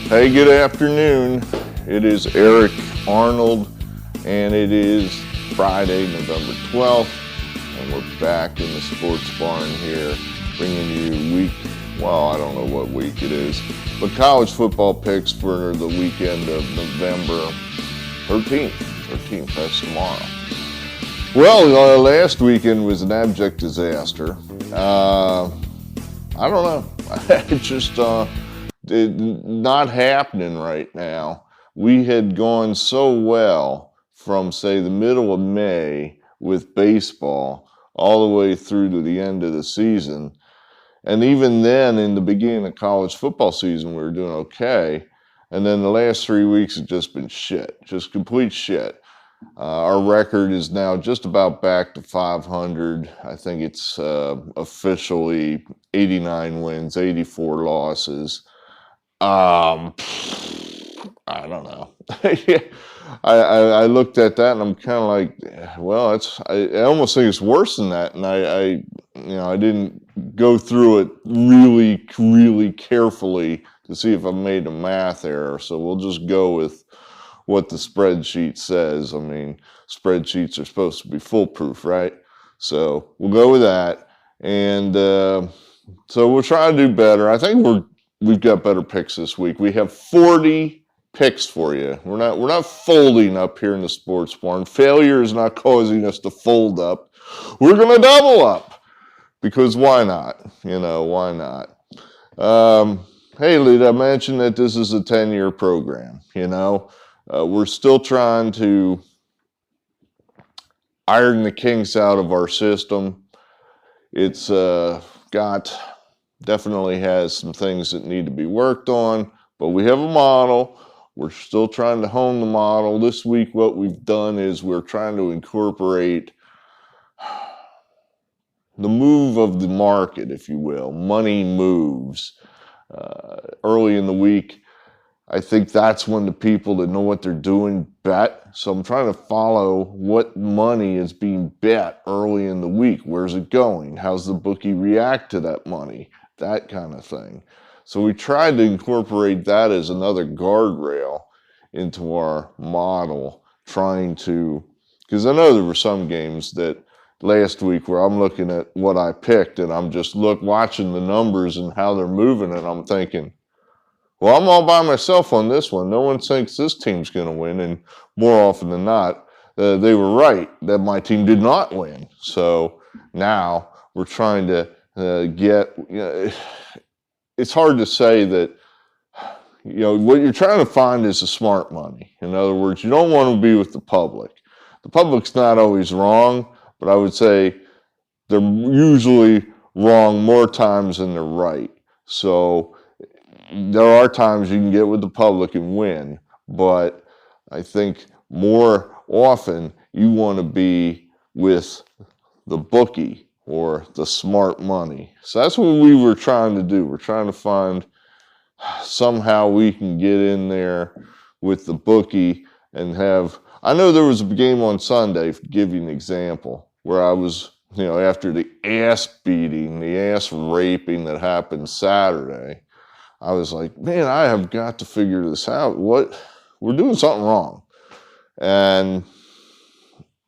Hey, good afternoon. It is Eric Arnold, and it is Friday, November 12th, and we're back in the sports barn here, bringing you I don't know what week it is, but college football picks for the weekend of November 13th, that's tomorrow. Well, last weekend was an abject disaster. I don't know. It just not happening right now. We had gone so well from, say, the middle of May with baseball all the way through to the end of the season. And even then, in the beginning of college football season, we were doing okay. And then the last 3 weeks have just been shit, just complete shit. Our record is now just about back to 500. I think it's officially 89 wins, 84 losses. I don't know. I looked at that and I'm kind of like, well, I almost think it's worse than that. And I didn't go through it really, really carefully to see if I made a math error. So we'll just go with what the spreadsheet says. I mean, spreadsheets are supposed to be foolproof, right? So we'll go with that. And so we'll try to do better. I think we've got better picks this week. We have 40 picks for you. We're not folding up here in the sports barn. Failure is not causing us to fold up. We're going to double up because why not? Why not? Hey, Lita, I mentioned that this is a 10-year program. We're still trying to iron the kinks out of our system. It's definitely has some things that need to be worked on, but we have a model. We're still trying to hone the model. This week, what we've done is we're trying to incorporate the move of the market, if you will. Money moves. Early in the week, I think that's when the people that know what they're doing bet. So I'm trying to follow what money is being bet early in the week. Where's it going? How's the bookie react to that money? That kind of thing. So we tried to incorporate that as another guardrail into our model, because I know there were some games that last week where I'm looking at what I picked and I'm just watching the numbers and how they're moving, and I'm thinking, well, I'm all by myself on this one. No one thinks this team's going to win, and more often than not, they were right that my team did not win. So now we're trying to it's hard to say that, what you're trying to find is the smart money. In other words, you don't want to be with the public. The public's not always wrong, but I would say they're usually wrong more times than they're right. So there are times you can get with the public and win, but I think more often you want to be with the bookie or the smart money. So that's what we were trying to do. We're trying to find somehow we can get in there with the bookie and I know there was a game on Sunday, to give you an example, where I was, after the ass beating, the ass raping that happened Saturday, I was like, man, I have got to figure this out. We're doing something wrong. And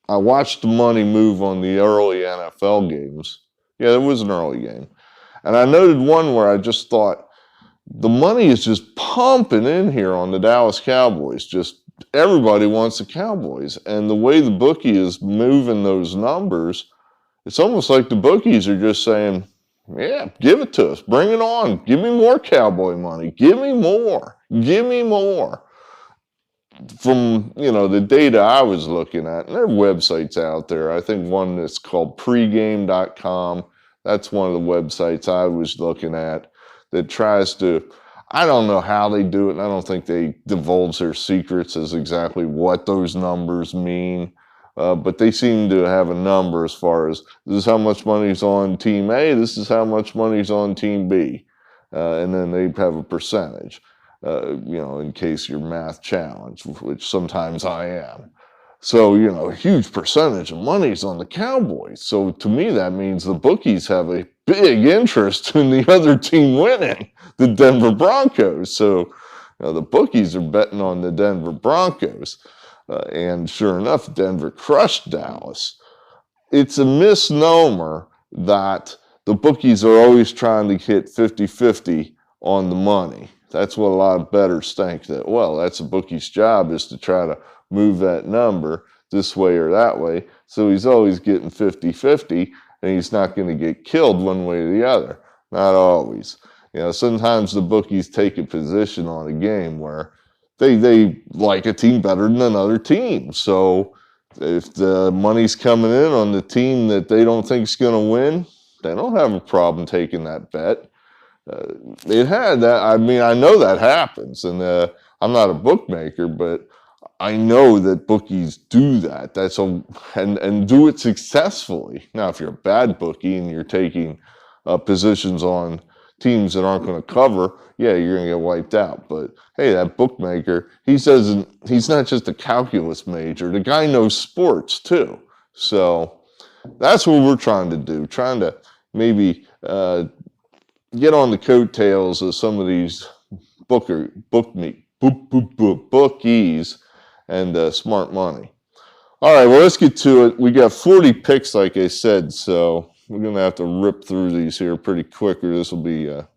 I watched the money move on the early NFL games. Yeah, it was an early game. And I noted one where I just thought, the money is just pumping in here on the Dallas Cowboys. Just everybody wants the Cowboys. And the way the bookie is moving those numbers, it's almost like the bookies are just saying, yeah, give it to us. Bring it on. Give me more Cowboy money. Give me more. Give me more. From, the data I was looking at, and there are websites out there. I think one that's called pregame.com. That's one of the websites I was looking at that tries to, I don't know how they do it, and I don't think they divulge their secrets as exactly what those numbers mean. But they seem to have a number as far as this is how much money's on team A, this is how much money's on team B. And then they have a percentage, in case you're math challenged, which sometimes I am. So, a huge percentage of money's on the Cowboys. So to me, that means the bookies have a big interest in the other team winning, the Denver Broncos. So The bookies are betting on the Denver Broncos. And sure enough, Denver crushed Dallas. It's a misnomer that the bookies are always trying to hit 50-50 on the money. That's what a lot of bettors think, that, well, that's a bookie's job, is to try to move that number this way or that way. So he's always getting 50-50, and he's not going to get killed one way or the other. Not always. Sometimes the bookies take a position on a game where they like a team better than another team. So if the money's coming in on the team that they don't think is going to win, they don't have a problem taking that bet. It had that. I mean, I know that happens, and I'm not a bookmaker, but I know that bookies do that. And do it successfully. Now, if you're a bad bookie and you're taking positions on teams that aren't going to cover, yeah, you're going to get wiped out. But hey, that bookmaker, he's not just a calculus major. The guy knows sports too. So that's what we're trying to do. Trying to maybe get on the coattails of some of these bookies and smart money. All right, well, let's get to it. We got 40 picks, like I said, so we're going to have to rip through these here pretty quick, or this will be a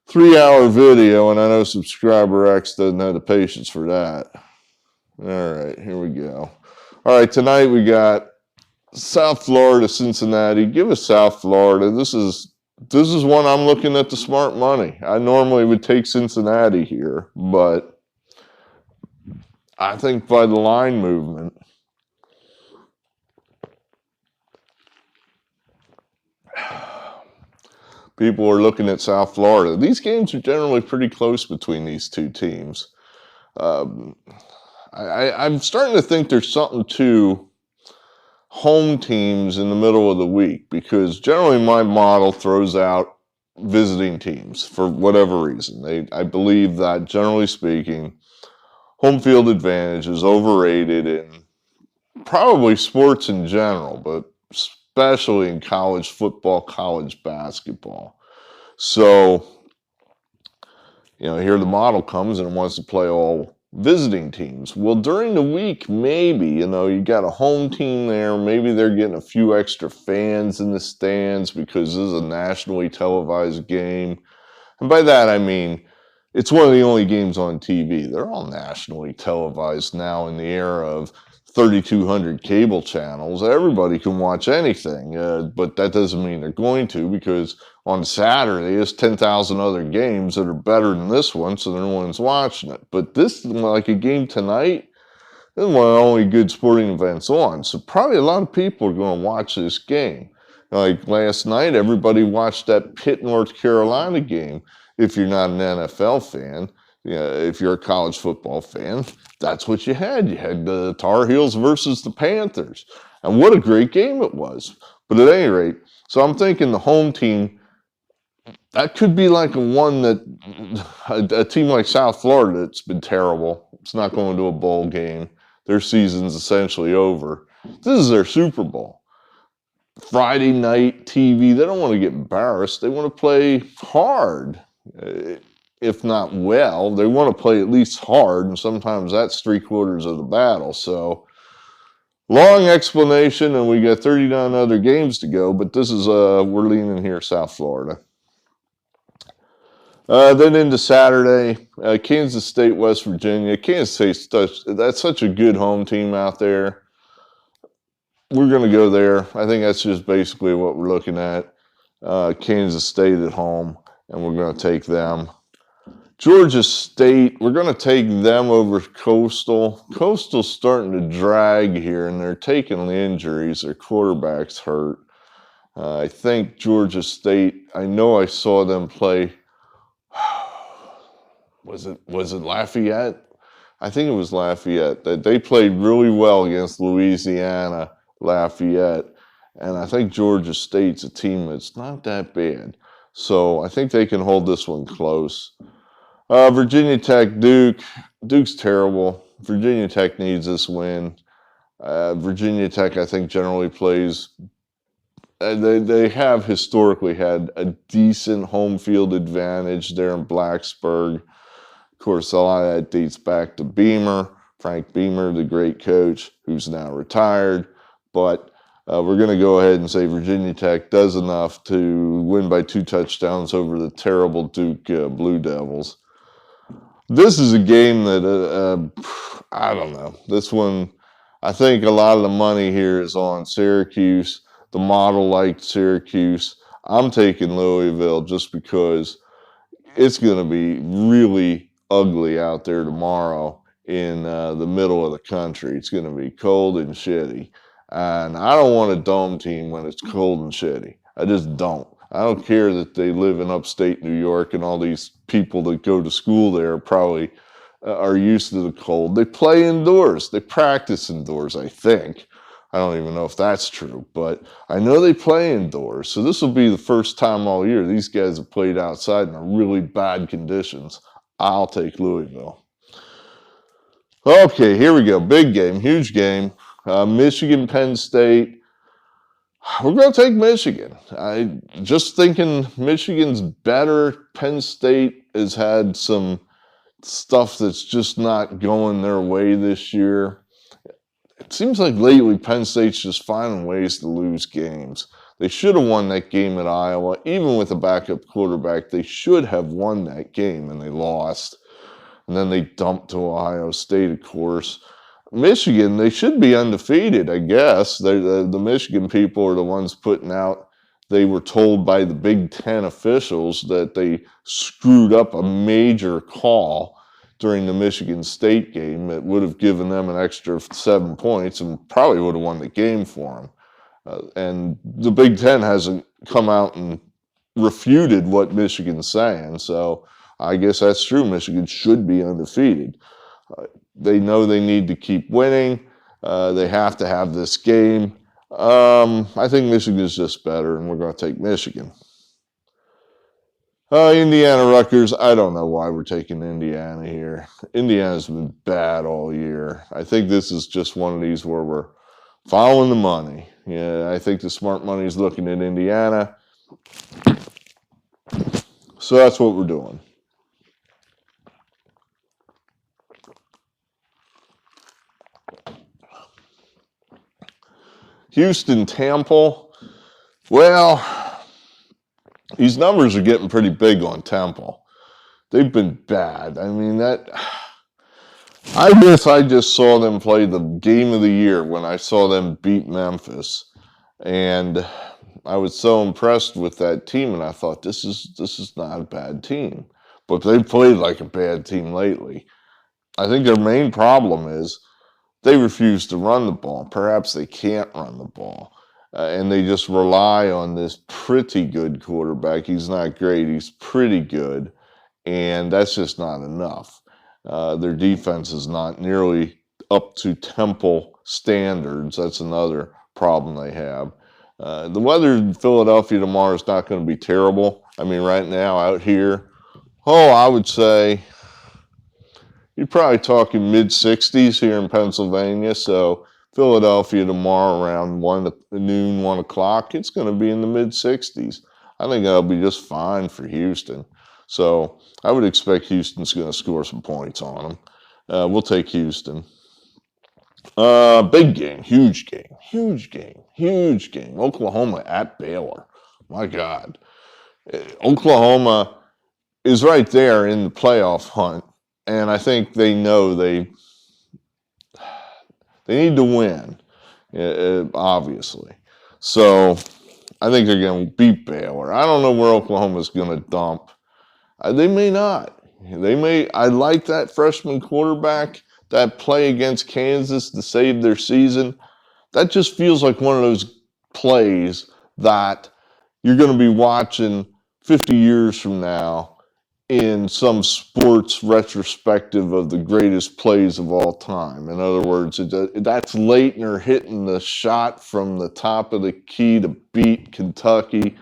3-hour video, and I know Subscriber X doesn't have the patience for that. All right, here we go. All right, tonight we got South Florida, Cincinnati. Give us South Florida. This is one I'm looking at the smart money. I normally would take Cincinnati here, but I think by the line movement, people are looking at South Florida. These games are generally pretty close between these two teams. I'm starting to think there's something to home teams in the middle of the week, because generally my model throws out visiting teams for whatever reason. I believe that, generally speaking, home field advantage is overrated in probably sports in general, but especially in college football, college basketball. So, here the model comes and it wants to play all visiting teams. Well, during the week, maybe, you got a home team there. Maybe they're getting a few extra fans in the stands because this is a nationally televised game. And by that, I mean, it's one of the only games on TV. They're all nationally televised now in the era of 3,200 cable channels. Everybody can watch anything, but that doesn't mean they're going to, because on Saturday there's 10,000 other games that are better than this one, so no one's watching it. But this, like a game tonight, this is one of the only good sporting events on, so probably a lot of people are going to watch this game. Like last night, everybody watched that Pitt, North Carolina game. If you're not an NFL fan, if you're a college football fan, that's what you had. You had the Tar Heels versus the Panthers. And what a great game it was. But at any rate, so I'm thinking the home team, that could be like a team like South Florida that's been terrible. It's not going to a bowl game. Their season's essentially over. This is their Super Bowl. Friday night TV, they don't want to get embarrassed. They want to play hard. If not well, they want to play at least hard, and sometimes that's 3/4 of the battle. So, long explanation, and we got 39 other games to go, but this is, we're leaning here South Florida. Then into Saturday, Kansas State, West Virginia. Kansas State, that's such a good home team out there. We're going to go there. I think that's just basically what we're looking at. Kansas State at home, and we're going to take them. Georgia State, we're going to take them over Coastal. Coastal's starting to drag here, and they're taking injuries. Their quarterback's hurt. I think Georgia State, I know I saw them play. Was it Lafayette? I think it was Lafayette. They played really well against Louisiana Lafayette, and I think Georgia State's a team that's not that bad. So I think they can hold this one close. Virginia Tech, Duke. Duke's terrible. Virginia Tech needs this win. Virginia Tech, I think, generally plays. They have historically had a decent home field advantage there in Blacksburg. course, a lot of that dates back to Beamer, Frank Beamer, the great coach, who's now retired. But we're going to go ahead and say Virginia Tech does enough to win by 2 touchdowns over the terrible Duke Blue Devils. This is a game that, I don't know. This one, I think a lot of the money here is on Syracuse. The model liked Syracuse. I'm taking Louisville just because it's going to be really ugly out there tomorrow in the middle of the country. It's going to be cold and shitty. And I don't want a dome team when it's cold and shitty. I just don't. I don't care that they live in upstate New York and all these people that go to school there probably are used to the cold. They play indoors. They practice indoors, I think. I don't even know if that's true, but I know they play indoors. So this will be the first time all year these guys have played outside in really bad conditions. I'll take Louisville. Okay, here we go. Big game, huge game. Michigan, Penn State. We're going to take Michigan. I just thinking Michigan's better. Penn State has had some stuff that's just not going their way this year. It seems like lately Penn State's just finding ways to lose games. They should have won that game at Iowa. Even with a backup quarterback, they should have won that game, and they lost. And then they dumped to Ohio State, of course. Michigan, they should be undefeated, I guess. The Michigan people are the ones putting out. They were told by the Big Ten officials that they screwed up a major call during the Michigan State game. It would have given them an extra 7 points and probably would have won the game for them. And the Big Ten hasn't come out and refuted what Michigan's saying. So I guess that's true. Michigan should be undefeated. They know they need to keep winning. They have to have this game. I think Michigan's just better, and we're going to take Michigan. Indiana, Rutgers. I don't know why we're taking Indiana here. Indiana's been bad all year. I think this is just one of these where we're following the money. Yeah, I think the smart money is looking at Indiana. So that's what we're doing. Houston, Temple. Well, these numbers are getting pretty big on Temple. They've been bad. I mean, I guess I just saw them play the game of the year when I saw them beat Memphis. And I was so impressed with that team, and I thought, this is not a bad team. But they've played like a bad team lately. I think their main problem is they refuse to run the ball. Perhaps they can't run the ball. And they just rely on this pretty good quarterback. He's not great. He's pretty good. And that's just not enough. Their defense is not nearly up to Temple standards. That's another problem they have. The weather in Philadelphia tomorrow is not going to be terrible. I mean, right now out here, I would say you're probably talking mid-60s here in Pennsylvania. So Philadelphia tomorrow around 1 o'clock, it's going to be in the mid-60s. I think that'll be just fine for Houston. So I would expect Houston's going to score some points on them. We'll take Houston. Big game, huge game. Oklahoma at Baylor. My God. Oklahoma is right there in the playoff hunt. And I think they know they need to win, obviously. So I think they're going to beat Baylor. I don't know where Oklahoma's going to dump. They may not. I like that freshman quarterback, that play against Kansas to save their season. That just feels like one of those plays that you're going to be watching 50 years from now in some sports retrospective of the greatest plays of all time. In other words, that's Leitner hitting the shot from the top of the key to beat Kentucky.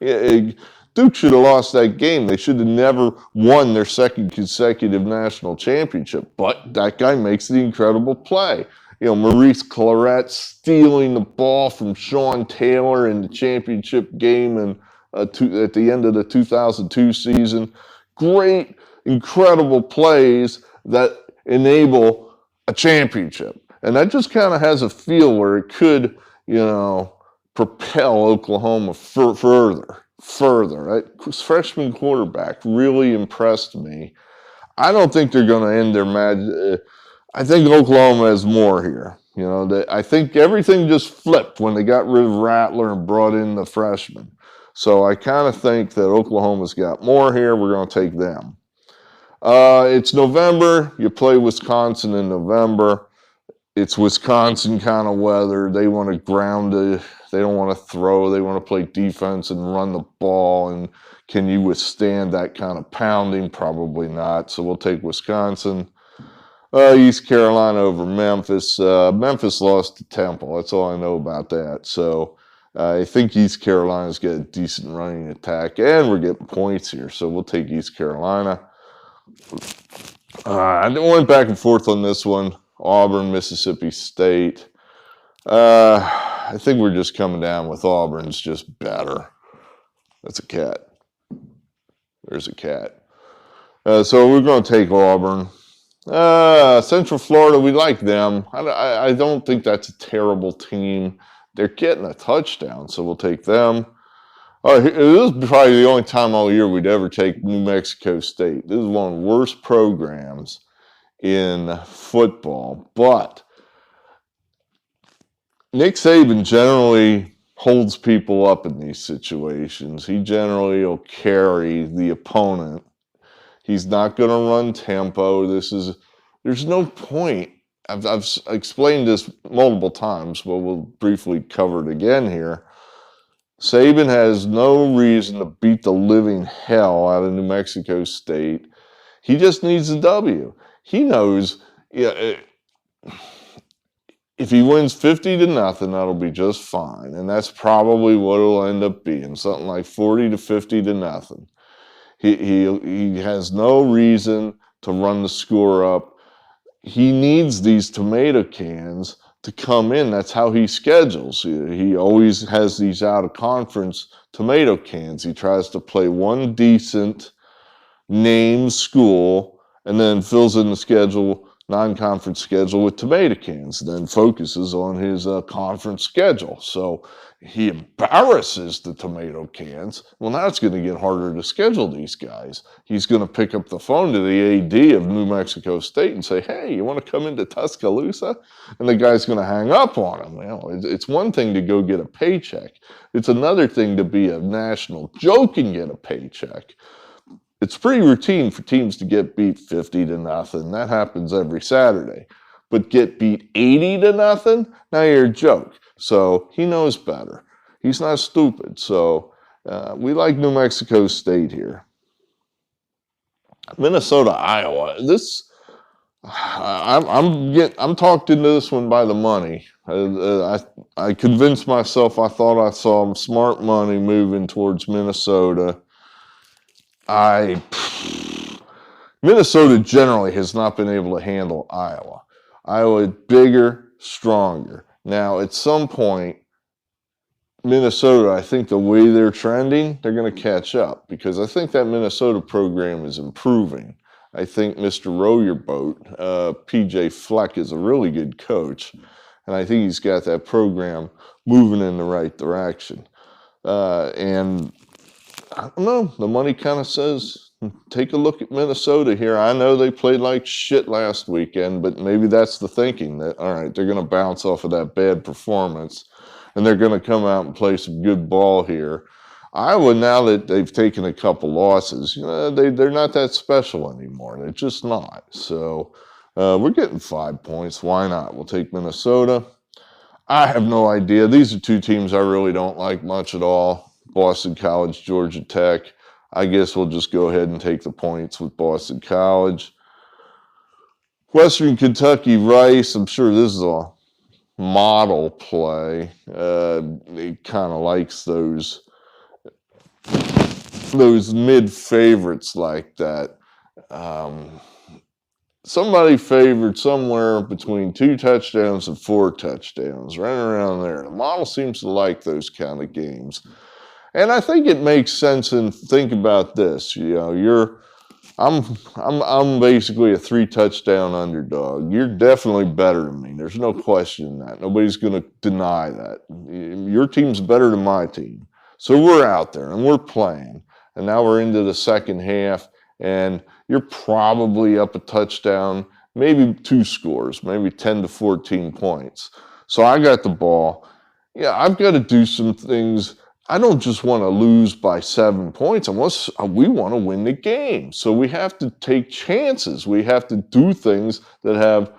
Duke should have lost that game. They should have never won their second consecutive national championship. But that guy makes the incredible play. Maurice Claret stealing the ball from Sean Taylor in the championship game at the end of the 2002 season. Great, incredible plays that enable a championship. And that just kind of has a feel where it could, propel Oklahoma further. That freshman quarterback really impressed me. I don't think they're going to end their magic. I think Oklahoma has more here. I think everything just flipped when they got rid of Rattler and brought in the freshman. So I kind of think that Oklahoma's got more here. We're going to take them. It's November. You play Wisconsin in November. It's Wisconsin kind of weather. They want to ground it. They don't want to throw. They want to play defense and run the ball. And can you withstand that kind of pounding? Probably not. So we'll take Wisconsin. East Carolina over Memphis. Memphis lost to Temple. That's all I know about that. So I think East Carolina's got a decent running attack, and we're getting points here. So we'll take East Carolina. I went back and forth on this one. Auburn, Mississippi State. I think we're just coming down with Auburn's just better. That's a cat. There's a cat. So we're going to take Auburn. Central Florida, we like them. I don't think that's a terrible team. They're getting a touchdown, so we'll take them. This is probably the only time all year we'd ever take New Mexico State. This is one of the worst programs in football, but Nick Saban generally holds people up in these situations. He generally will carry the opponent. He's not going to run tempo. There's no point. I've explained this multiple times, but we'll briefly cover it again here. Saban has no reason to beat the living hell out of New Mexico State. He just needs a W. He knows, if he wins 50-0, that'll be just fine. And that's probably what it'll end up being, something like 40 to 50-0. He has no reason to run the score up. He needs these tomato cans to come in. That's how he schedules. He always has these out-of-conference tomato cans. He tries to play one decent name school and then fills in the schedule, non-conference schedule, with tomato cans, then focuses on his conference schedule. So he embarrasses the tomato cans. Well, now it's going to get harder to schedule these guys. He's going to pick up the phone to the AD of New Mexico State and say, hey, you want to come into Tuscaloosa? And the guy's going to hang up on him. It's one thing to go get a paycheck. It's another thing to be a national joke and get a paycheck. It's pretty routine for teams to get beat 50-0. That happens every Saturday. But get beat 80-0? Now you're a joke. So he knows better. He's not stupid. So we like New Mexico State here. Minnesota, Iowa. I'm talked into this one by the money. I convinced myself I thought I saw smart money moving towards Minnesota. Minnesota generally has not been able to handle Iowa. Iowa is bigger, stronger. Now, at some point, Minnesota, I think the way they're trending, they're going to catch up because I think that Minnesota program is improving. I think Mr. Row Your Boat, P.J. Fleck, is a really good coach, and I think he's got that program moving in the right direction. And I don't know, the money kind of says, take a look at Minnesota here. I know they played like shit last weekend, but maybe that's the thinking that, all right, they're going to bounce off of that bad performance, and they're going to come out and play some good ball here. Iowa, now that they've taken a couple losses, they're not that special anymore. They're just not. So we're getting 5 points. Why not? We'll take Minnesota. I have no idea. These are two teams I really don't like much at all. Boston College, Georgia Tech. I guess we'll just go ahead and take the points with Boston College. Western Kentucky, Rice. I'm sure this is a model play. He kind of likes those mid favorites like that. Somebody favored somewhere between 2 touchdowns and 4 touchdowns, right around there. The model seems to like those kind of games. And I think it makes sense, and think about this. You're I'm basically a 3-touchdown underdog. You're definitely better than me. There's no question in that. Nobody's going to deny that. Your team's better than my team. So we're out there and we're playing. And now we're into the second half, and you're probably up a touchdown, maybe 2 scores, maybe 10 to 14 points. So I got the ball. Yeah, I've got to do some things. I don't just want to lose by 7 points unless we want to win the game. So we have to take chances. We have to do things that have,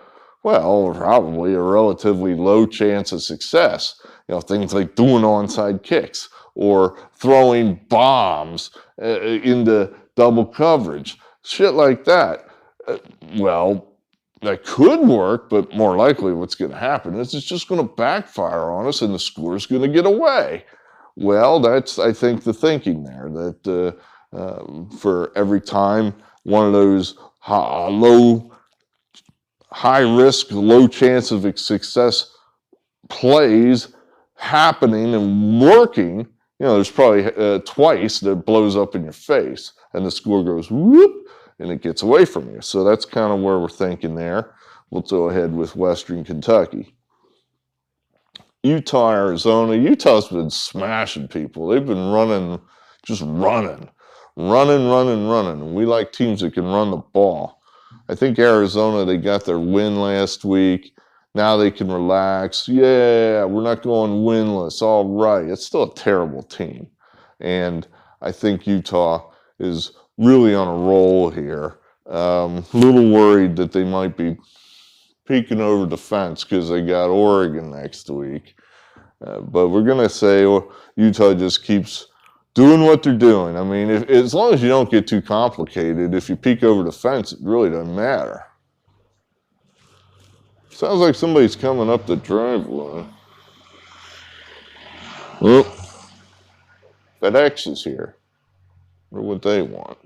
well, probably a relatively low chance of success. Things like doing onside kicks or throwing bombs into double coverage, shit like that. Well, that could work, but more likely what's going to happen is it's just going to backfire on us and the score's going to get away. Well, that's, I think, the thinking there, that for every time one of those high risk, low chance of success plays happening and working, there's probably twice that blows up in your face and the score goes whoop and it gets away from you. So that's kind of where we're thinking there. We'll go ahead with Western Kentucky. Utah, Arizona. Utah's been smashing people. They've been running. And we like teams that can run the ball. I think Arizona, they got their win last week. Now they can relax. Yeah, we're not going winless. All right. It's still a terrible team. And I think Utah is really on a roll here. A little worried that they might be peeking over the fence because they got Oregon next week. But we're going to say Utah just keeps doing what they're doing. I mean, as long as you don't get too complicated, if you peek over the fence, it really doesn't matter. Sounds like somebody's coming up the driveway. Well, FedEx is here. What would they want?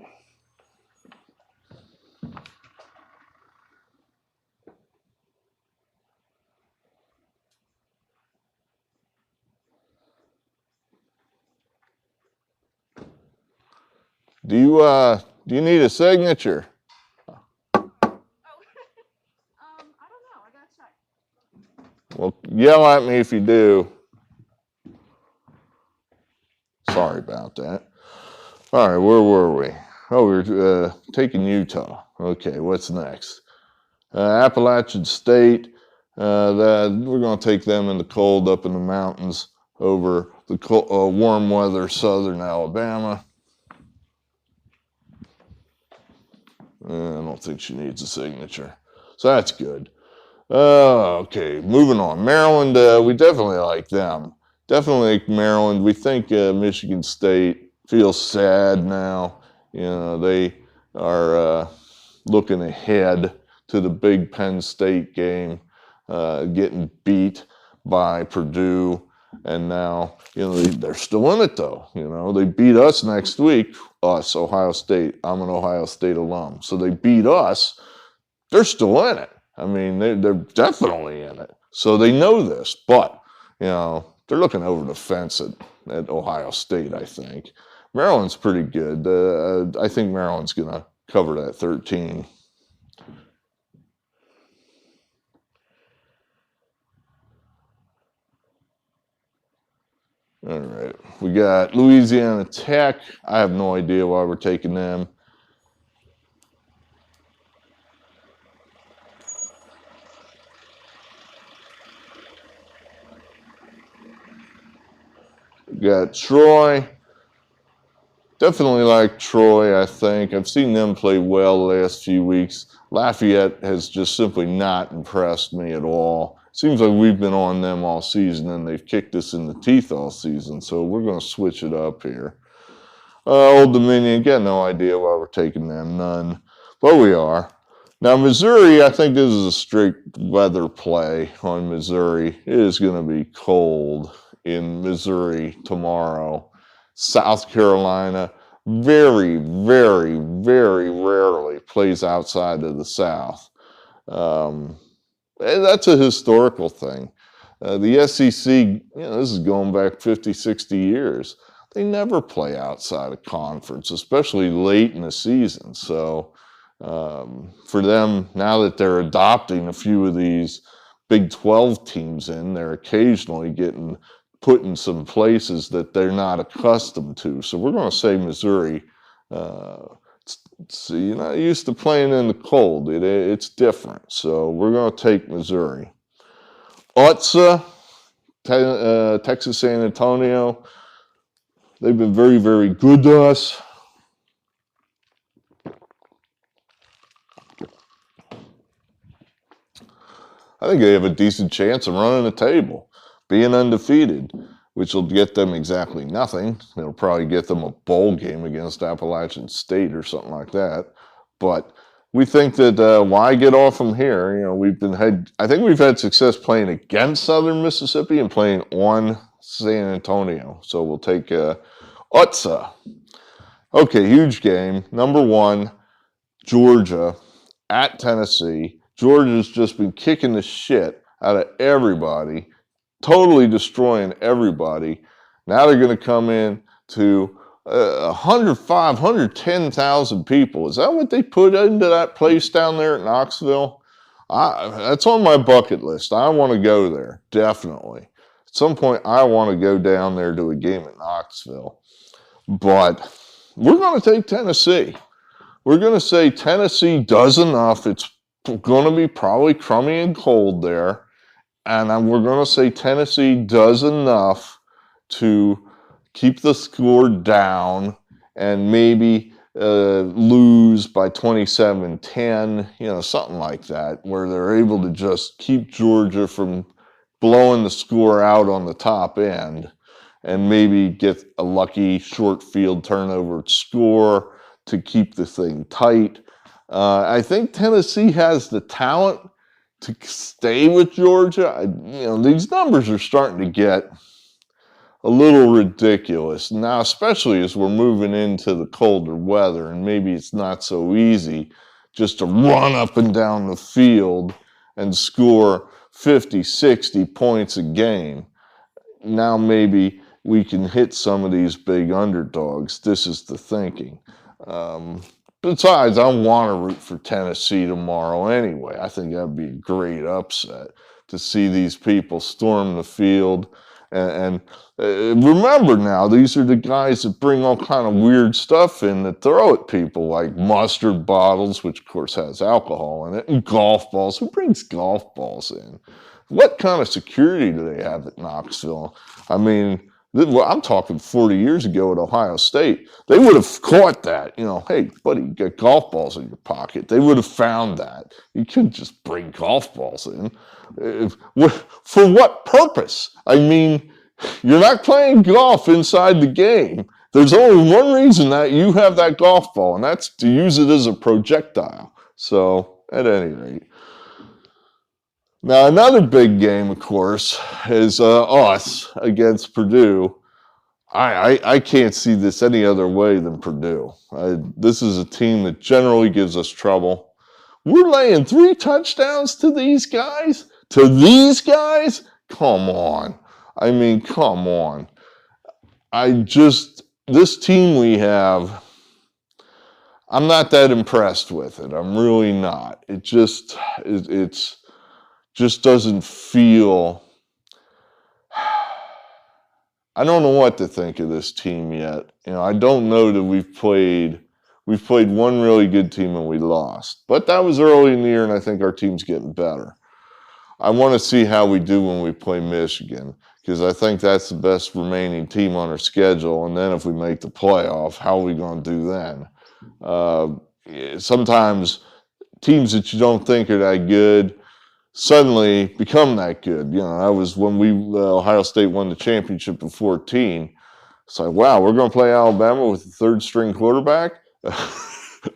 Do you need a signature? I don't know. I gotta check. Well, yell at me if you do. Sorry about that. All right, where were we? Oh, we were taking Utah. Okay, what's next? Appalachian State. We're going to take them in the cold up in the mountains over the warm weather southern Alabama. I don't think she needs a signature. So that's good. Okay, moving on. Maryland, we definitely like them. Definitely like Maryland. We think Michigan State feels sad now. They are looking ahead to the big Penn State game, getting beat by Purdue. And now, they're still in it, though. They beat us next week, us, Ohio State. I'm an Ohio State alum. So they beat us. They're still in it. I mean, they're definitely in it. So they know this. But, they're looking over the fence at Ohio State, I think. Maryland's pretty good. I think Maryland's going to cover that 13. All right, we got Louisiana Tech. I have no idea why we're taking them. We got Troy. Definitely like Troy, I think. I've seen them play well the last few weeks. Lafayette has just simply not impressed me at all. Seems like we've been on them all season, and they've kicked us in the teeth all season, so we're going to switch it up here. Old Dominion, got no idea why we're taking them, none. But we are. Now, Missouri, I think this is a straight weather play on Missouri. It is going to be cold in Missouri tomorrow. South Carolina very, very, very rarely plays outside of the South. That's a historical thing. The SEC, this is going back 50, 60 years. they never play outside of conference, especially late in the season. So for them, now that they're adopting a few of these Big 12 teams in, they're occasionally getting put in some places that they're not accustomed to. So we're going to say Missouri. So you're not used to playing in the cold. It's different. So we're going to take Missouri. Ucla, Texas San Antonio. They've been very, very good to us. I think they have a decent chance of running the table, being undefeated, which will get them exactly nothing. It'll probably get them a bowl game against Appalachian State or something like that. But we think that why get off from here? You know, I think we've had success playing against Southern Mississippi and playing on San Antonio. So we'll take Ucla. Okay, huge game. Number 1, Georgia at Tennessee. Georgia's just been kicking the shit out of everybody, totally destroying everybody. Now they're going to come in to 105, 110,000 people. Is that what they put into that place down there at Knoxville? That's on my bucket list. I want to go there, definitely. At some point, I want to go down there to a game at Knoxville. But we're going to take Tennessee. We're going to say Tennessee does enough. It's going to be probably crummy and cold there. And we're going to say Tennessee does enough to keep the score down and maybe lose by 27-10, you know, something like that, where they're able to just keep Georgia from blowing the score out on the top end and maybe get a lucky short field turnover score to keep the thing tight. I think Tennessee has the talent to stay with Georgia. These numbers are starting to get a little ridiculous now, especially as we're moving into the colder weather, and maybe it's not so easy just to run up and down the field and score 50, 60 points a game. Now maybe we can hit some of these big underdogs. This is the thinking. Besides, I want to root for Tennessee tomorrow anyway. I think that'd be a great upset to see these people storm the field. And remember now, these are the guys that bring all kind of weird stuff in that throw at people, like mustard bottles, which of course has alcohol in it, and golf balls. Who brings golf balls in? What kind of security do they have at Knoxville? I mean, I'm talking 40 years ago at Ohio State. They would have caught that. Hey, buddy, you got golf balls in your pocket. They would have found that. You couldn't just bring golf balls in. For what purpose? I mean, you're not playing golf inside the game. There's only one reason that you have that golf ball, and that's to use it as a projectile. So, at any rate. Now, another big game, of course, is us against Purdue. I can't see this any other way than Purdue. This is a team that generally gives us trouble. We're laying 3 touchdowns to these guys? To these guys? Come on. I mean, come on. This team we have, I'm not that impressed with it. I'm really not. It's just doesn't feel. I don't know what to think of this team yet. I don't know that we've played one really good team and we lost. But that was early in the year, and I think our team's getting better. I want to see how we do when we play Michigan, because I think that's the best remaining team on our schedule. And then if we make the playoff, how are we going to do then? Sometimes teams that you don't think are that good suddenly become that good. That was when Ohio State won the championship in 2014. It's like, wow, we're going to play Alabama with a third-string quarterback? I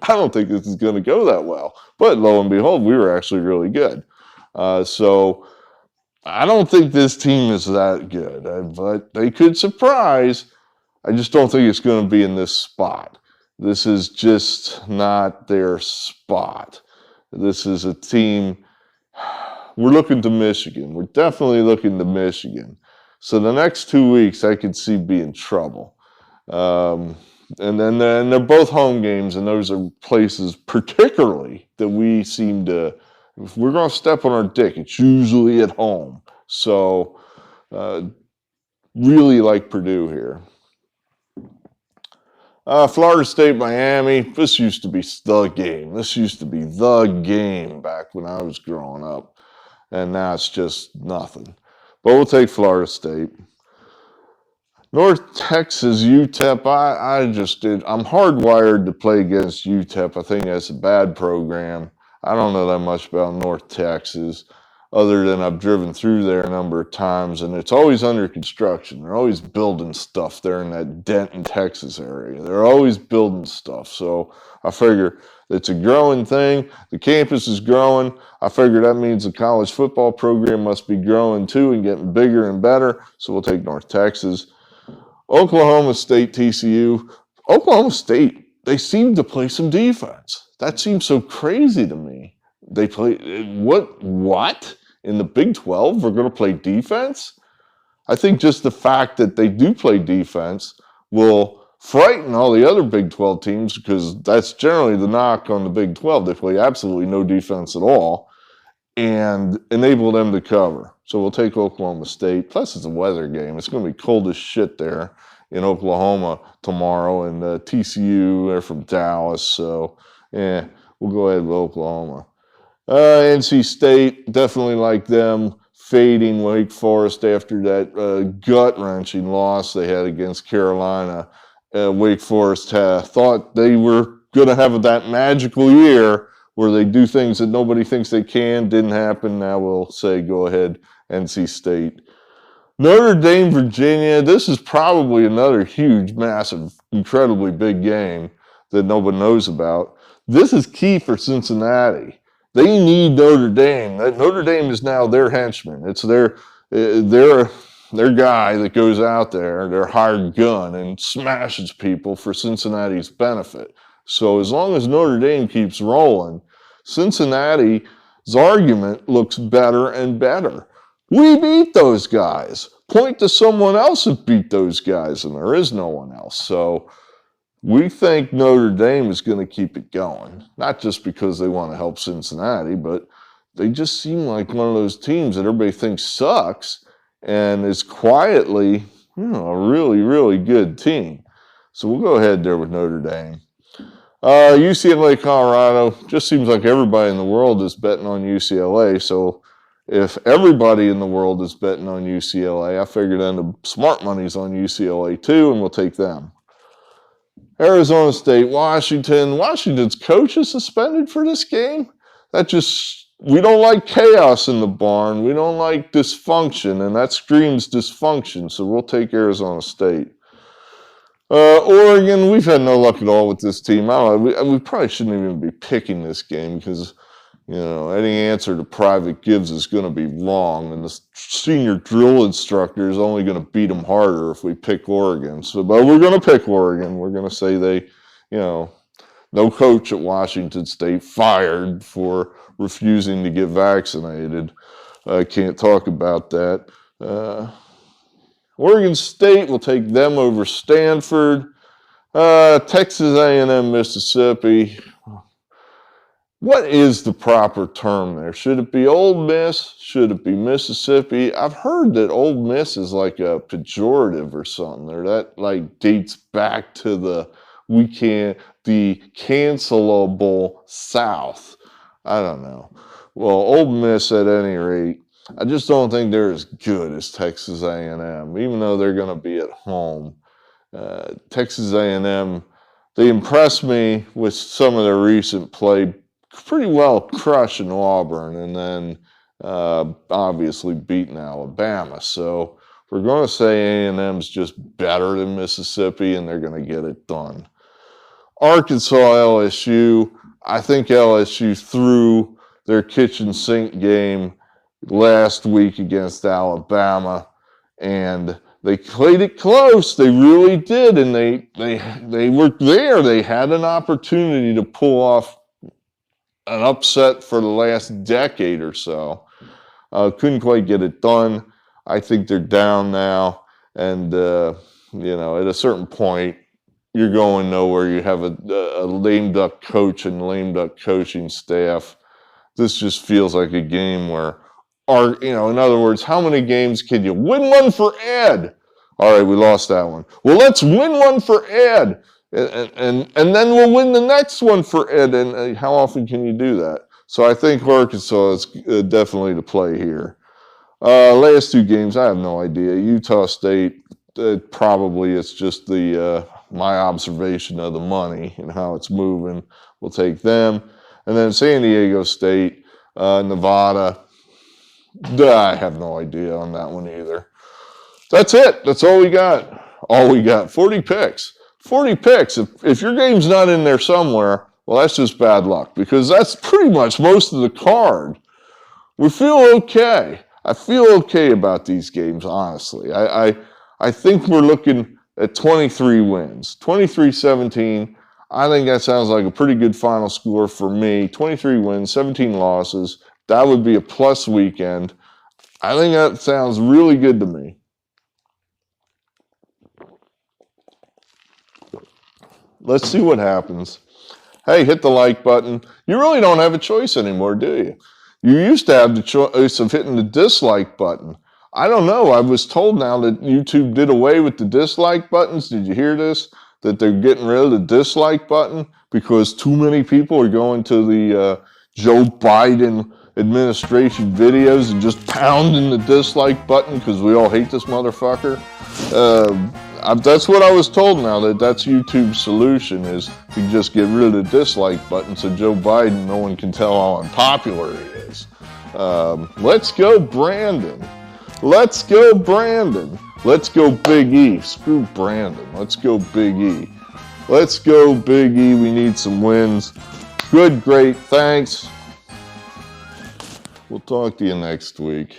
don't think this is going to go that well. But lo and behold, we were actually really good. So I don't think this team is that good. But they could surprise. I just don't think it's going to be in this spot. This is just not their spot. This is a team. We're looking to Michigan. We're definitely looking to Michigan. So the next 2 weeks, I could see being trouble. And then they're both home games, and those are places particularly that we seem to, if we're going to step on our dick, it's usually at home. So really like Purdue here. Florida State, Miami, this used to be the game. This used to be the game back when I was growing up. And now it's just nothing. But we'll take Florida State. North Texas, UTEP, I'm hardwired to play against UTEP. I think that's a bad program. I don't know that much about North Texas, other than I've driven through there a number of times, and it's always under construction. They're always building stuff there in that Denton, Texas area. They're always building stuff. So I figure it's a growing thing. The campus is growing. I figure that means the college football program must be growing too and getting bigger and better. So we'll take North Texas. Oklahoma State, TCU. Oklahoma State, they seem to play some defense. That seems so crazy to me. They play, what? In the Big 12, we're going to play defense? I think just the fact that they do play defense will frighten all the other Big 12 teams, because that's generally the knock on the Big 12. They play absolutely no defense at all and enable them to cover. So we'll take Oklahoma State. Plus, it's a weather game. It's going to be cold as shit there in Oklahoma tomorrow. And TCU, they're from Dallas. So, we'll go ahead with Oklahoma. NC State, definitely like them fading Wake Forest after that gut-wrenching loss they had against Carolina. Wake Forest thought they were going to have that magical year where they do things that nobody thinks they can. Didn't happen. Now we'll say go ahead, NC State. Notre Dame, Virginia. This is probably another huge, massive, incredibly big game that nobody knows about. This is key for Cincinnati. They need Notre Dame. Notre Dame is now their henchman. It's their guy that goes out there, their hired gun, and smashes people for Cincinnati's benefit. So as long as Notre Dame keeps rolling, Cincinnati's argument looks better and better. We beat those guys. Point to someone else that beat those guys, and there is no one else. So we think Notre Dame is going to keep it going, not just because they want to help Cincinnati, but they just seem like one of those teams that everybody thinks sucks and is quietly, a really, really good team. So we'll go ahead there with Notre Dame. UCLA, Colorado, just seems like everybody in the world is betting on UCLA. So if everybody in the world is betting on UCLA, I figured then the smart money's on UCLA too, and we'll take them. Arizona State, Washington. Washington's coach is suspended for this game. We don't like chaos in the barn. We don't like dysfunction, and that screams dysfunction. So we'll take Arizona State. Oregon, we've had no luck at all with this team. I don't know, we probably shouldn't even be picking this game because, any answer to Private gives is going to be wrong, and the senior drill instructor is only going to beat them harder if we pick Oregon. But we're going to pick Oregon. We're going to say they, no coach at Washington State fired for refusing to get vaccinated. I can't talk about that. Oregon State will take them over Stanford. Texas A&M, Mississippi. What is the proper term there? Should it be Ole Miss? Should it be Mississippi? I've heard that Ole Miss is like a pejorative or something, or that dates back to the cancelable South. I don't know. Well, Ole Miss at any rate. I just don't think they're as good as Texas A&M, even though they're going to be at home. Texas A&M, they impressed me with some of their recent play, pretty well crushing Auburn, and then obviously beating Alabama. So we're going to say A&M's just better than Mississippi, and they're going to get it done. Arkansas, LSU. I think LSU threw their kitchen sink game last week against Alabama, and they played it close. They really did, and they were there. They had an opportunity to pull off an upset for the last decade or so. Couldn't quite get it done. I think they're down now, and at a certain point, you're going nowhere. You have a lame duck coach and lame duck coaching staff. This just feels like a game where, in other words, how many games can you win one for Ed? All right, we lost that one. Well, let's win one for Ed, and then we'll win the next one for Ed. And how often can you do that? So I think Arkansas is definitely the play here. Last two games, I have no idea. Utah State, probably it's just my observation of the money and how it's moving. We'll take them. And then San Diego State, Nevada. I have no idea on that one either. That's it. That's all we got. 40 picks. 40 picks. If your game's not in there somewhere, well, that's just bad luck, because that's pretty much most of the card. We feel okay. I feel okay about these games, honestly. I think we're looking at 23 wins. 23-17. I think that sounds like a pretty good final score for me. 23 wins, 17 losses. That would be a plus weekend. I think that sounds really good to me. Let's see what happens. Hey, hit the like button. You really don't have a choice anymore, do you? You used to have the choice of hitting the dislike button. I don't know. I was told now that YouTube did away with the dislike buttons. Did you hear this? That they're getting rid of the dislike button because too many people are going to the Joe Biden administration videos and just pounding the dislike button because we all hate this motherfucker. That's what I was told now, that's YouTube's solution, is to just get rid of the dislike button so Joe Biden, no one can tell how unpopular he is. Let's go Brandon. Let's go Brandon. Let's go Big E. Screw Brandon. Let's go Big E. Let's go Big E. We need some wins. Good, great. Thanks. We'll talk to you next week.